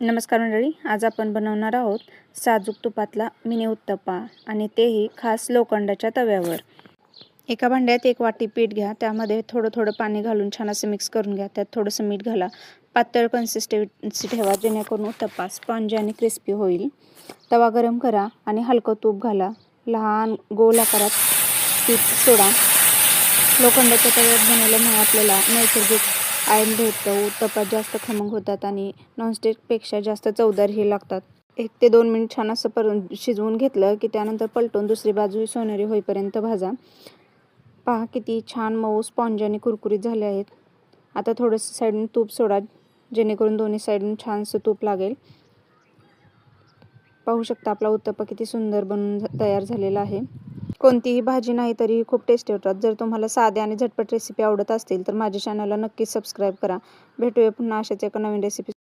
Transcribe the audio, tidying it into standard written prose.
नमस्कार मंडळी, आज आपण बनवणार आहोत साजूक तुपातला मिनी उत्तप्पा आणि तेही खास लोखंडाच्या तव्यावर। एका भांड्यात 1 वाटी पीठ घ्या, त्यामध्ये थोडं पाणी घालून छान असं मिक्स करून घ्या। त्यात थोडंसं मीठ घाला, पातळ कन्सिस्टन्सी ठेवा जेणेकरून उत्तप्पा स्पंज आणि क्रिस्पी होईल। तवा गरम करा आणि हलकं तूप घाला, लहान गोल आकारात तूप सोडा। लोखंडाच्या तव्यात बनवल्यामुळे आपल्याला नैसर्गिक आयन भेटतं, उत्तप्पा जास्त खमंग होतात आणि नॉनस्टिकपेक्षा जास्त चवदार हे लागतात। 1 ते 2 मिनिट छान असं शिजवून घेतलं की त्यानंतर पलटून दुसरी बाजू सोनेरी होईपर्यंत भाजा। पहा किती छान मऊ स्पॉन्ज आणि कुरकुरीत झाले आहेत। आता थोडंसं साईडून तूप सोडा जेणेकरून दोन्ही साईडून छानसं तूप लागेल। पाहू शकता आपला उत्तप्पा किती सुंदर बनून तयार झालेला आहे। कोणतीही भाजी नाही तरी खूप टेस्टी होतात। जर तुम्हाला साध्या आणि झटपट रेसिपी आवडत असतील तर माझ्या चॅनलला नक्कीच सबस्क्राईब करा। भेटूया पुन्हा अशाच एका नवीन रेसिपी